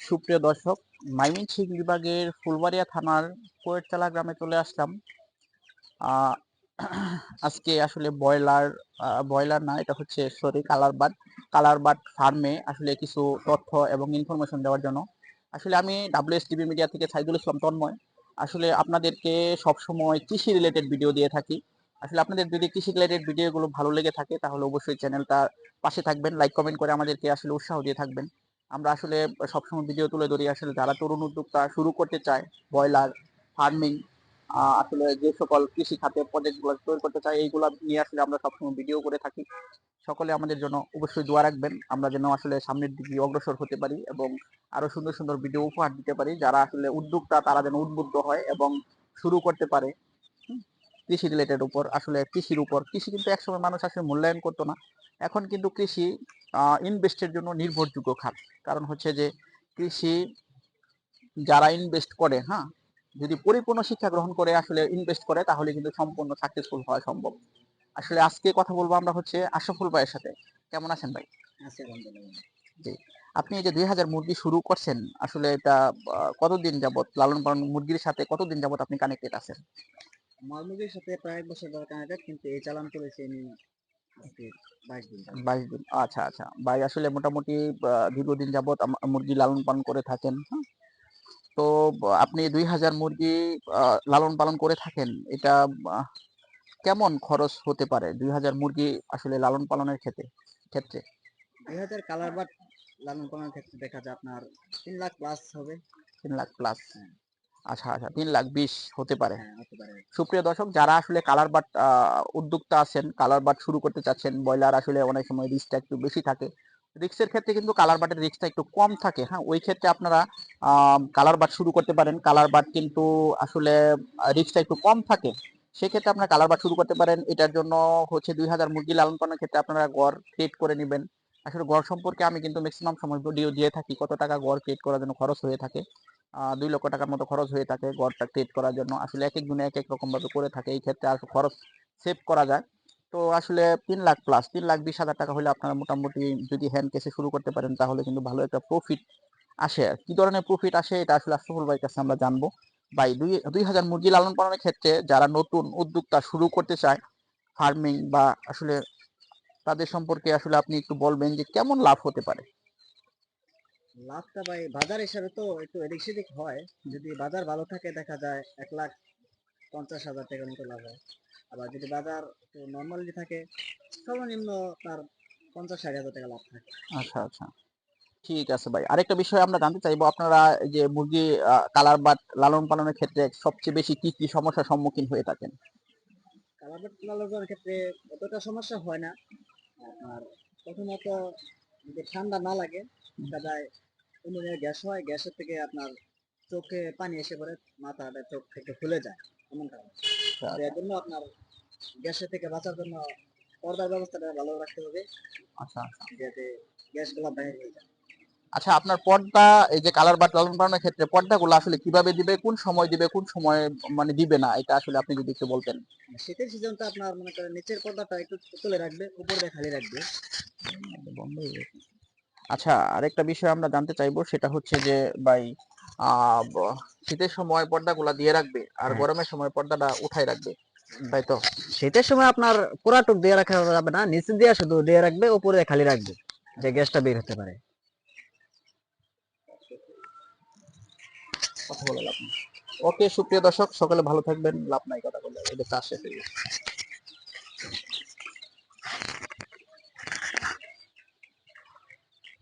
সুপ্রিয় দর্শক, ময়মনসিংহ বিভাগের ফুলবাড়িয়া থানার কোয়েটচালা গ্রামে চলে আসলাম। আজকে আসলে ব্রয়লার না, এটা হচ্ছে কালারবাট ফার্মে আসলে কিছু তথ্য এবং ইনফরমেশন দেওয়ার জন্য। আসলে আমি WSTV মিডিয়া থেকে সাইদুল ইসলাম তন্ময় আসলে আপনাদেরকে সবসময় কৃষি রিলেটেড ভিডিও দিয়ে থাকি। আসলে আপনাদের যদি কৃষি রিলেটেড ভিডিওগুলো ভালো লেগে থাকে তাহলে অবশ্যই চ্যানেলটা পাশে থাকবেন, লাইক কমেন্ট করে আমাদেরকে আসলে উৎসাহ দিয়ে থাকবেন। আমরা আসলে সবসময় ভিডিও তুলে ধরি আসলে যারা তরুণ উদ্যোক্তা শুরু করতে চায় ব্রয়লার ফার্মিং, আসলে যে সকল কৃষি খাতের প্রজেক্টগুলো তৈরি করতে চাই এইগুলো নিয়ে আসলে আমরা সবসময় ভিডিও করে থাকি। সকলে আমাদের জন্য অবশ্যই দোয়া রাখবেন, আমরা যেন আসলে সামনের দিকে অগ্রসর হতে পারি এবং আরো সুন্দর সুন্দর ভিডিও উপহার দিতে পারি। যারা আসলে উদ্যোক্তা তারা যেন উদ্বুদ্ধ হয় এবং শুরু করতে পারে কৃষি রিলেটেড উপর। আসলে কৃষি কিন্তু একসময় মানুষ আসলে মূল্যায়ন করতো না, এখন কিন্তু কৃষি ইনভেস্টের জন্য নির্ভরযোগ্য খাত। কারণ হচ্ছে যে কৃষি যারা ইনভেস্ট করে, যদি পরিপূর্ণ শিক্ষা গ্রহণ করে আসলে ইনভেস্ট করে তাহলে কিন্তু সম্পূর্ণ সাকসেসফুল হওয়া সম্ভব। আসলে আজকে কথা বলবো আমরা হচ্ছে আশরাফুল ভাইয়ের সাথে। কেমন আছেন ভাই? জি। আপনি এই যে 2000 মুরগি শুরু করছেন, আসলে এটা কতদিন যাবত লালন পালন, মুরগির সাথে কতদিন যাবত আপনি কানেক্টেড আছেন? মুরগির সাথে প্রায় 1 বছর ধরে কানেক্টেড, কিন্তু এই চালান করেছি আমি আজকে 22 দিন। 22 দিন, আচ্ছা আচ্ছা ভাই। আসলে মোটামুটি দীর্ঘদিন যাবত মুরগি লালন পালন করে থাকেন, হ্যাঁ? তো আপনি 2000 মুরগি লালন পালন করে থাকেন, এটা কেমন খরচ হতে পারে 2000 মুরগি আসলে লালন পালনের ক্ষেত্রে? 2000 কালার বাট লালন পালনের ক্ষেত্রে দেখা যায় আপনার 3 লাখ প্লাস হবে। 3 লাখ প্লাস? হ্যাঁ, আচ্ছা আচ্ছা, 3,20,000 হতে পারে। হ্যাঁ হতে পারে। সুপ্রিয় দর্শক, যারা আসলে কালার বাট উদ্যোক্তা আছেন, কালার বাট শুরু করতে চাচ্ছেন, ব্রয়লার আসলে অনেক সময় রিস্কটা একটু বেশি থাকে। রিস্কের ক্ষেত্রে কিন্তু কালার বাটের রিস্কটা একটু কম থাকে, হ্যাঁ। ওই ক্ষেত্রে আপনারা কালার বাট শুরু করতে পারেন। কালার বাট কিন্তু আসলে রিস্কটা একটু কম থাকে, সেক্ষেত্রে আপনারা কালার বাট শুরু করতে পারেন। এটার জন্য হচ্ছে 2000 মুরগি লালন পালনের ক্ষেত্রে আপনারা গড় ক্রিয়েট করে নেবেন। আসলে গড় সম্পর্কে আমি কিন্তু ম্যাক্সিমাম সময় ভিডিও দিয়ে থাকি, কত টাকা গড় ক্রিয়েট করার জন্য খরচ হয়ে থাকে। 2 লক্ষ টাকার মতো খরচ হয়ে থাকে গড়টা ক্রিয়েট করার জন্য। আসলে এক একজনে এক এক রকম ভাবে করে থাকে, এই ক্ষেত্রে আর খরচ সেভ করা যায়। তো আসলে 3 লাখ প্লাস 3,20,000 টাকা হলে আপনারা মোটামুটি যদি হ্যান্ড কেসে শুরু করতে পারেন তাহলে কিন্তু ভালো একটা প্রফিট আসে। আর কি ধরনের প্রফিট আসে এটা আসলে আশরাফুল ভাইয়ের কাছে আমরা জানবো। ভাই, 2000 মুরগি লালন পালনের ক্ষেত্রে যারা নতুন উদ্যোক্তা শুরু করতে চায় ফার্মিং, বা আসলে তাদের সম্পর্কে আসলে আপনি একটু বলবেন যে কেমন লাভ হতে পারে? লাভটা ভাই বাজার হিসাবে তো একটু এদিক সেদিক হয়। যদি বাজার ভালো থাকে দেখা যায় 1,50,000 টাকার মতো লাভ হয়। আবার যদি বাজার একটু নর্মালি থাকে সর্বনিম্ন তার 50-60 হাজার টাকা লাভ থাকে। আচ্ছা আচ্ছা, ঠিক আছে ভাই। আরেকটা বিষয় আমরা জানতে চাইবো, আপনারা এই যে মুরগি কালার বাট লালন পালনের ক্ষেত্রে সবচেয়ে বেশি কি কি সমস্যার সম্মুখীন হয়ে থাকেন? কালার বাট লালন পালনের ক্ষেত্রে অতটা সমস্যা হয় না। আর প্রথমত যদি ঠান্ডা না লাগে দেখা যায় উনুনের গ্যাস হয়, গ্যাসের থেকে আপনার চোখে পানি এসে পড়ে, মাথাটা চোখ থেকে ফুলে যায় এমন কারণ। আচ্ছা তো আচ্ছা এর জন্য আপনার গ্যাসের থেকে বাঁচার জন্য পর্দার ব্যবস্থাটা ভালো রাখতে হবে, আচ্ছা আচ্ছা যাতে গ্যাসগুলো বাইরে হয়ে যায়। আচ্ছা, আপনার পর্দা, এই যে কালার বাট লালন পালনের ক্ষেত্রে পর্দাগুলো আসলে কিভাবে দিবে, কোন সময় দিবে, কোন সময় মানে দিবে না, এটা আসলে আপনি যদি একটু বলতেন। শীতের সিজনটা আপনার মনে করেন নিচের পর্দাটা একটু তুলে রাখবে, উপর দিয়ে খালি রাখবে। বন্ধ হয়ে গেছে। আচ্ছা, আরেকটা বিষয় আমরা জানতে চাইবো, সেটা হচ্ছে যে ভাই, আহ ব- শীতের সময় পর্দাগুলা দিয়ে রাখবে আর হ্যাঁ, গরমের সময় পর্দাটা উঠাই রাখবে, তাই তো? শীতের সময় আপনার পুরাটুক দিয়ে রাখা যাবে না, নিচে দিয়ে শুধু দিয়ে রাখবে, উপরে খালি রাখবে যে গ্যাসটা বের হতে পারে। কথা বলে লাভ নেই। ওকে সুপ্রিয় দর্শক, সকলে ভালো থাকবেন। লাভ নাই কথা বলে, এটা চাষ শেষ হয়ে গেছে।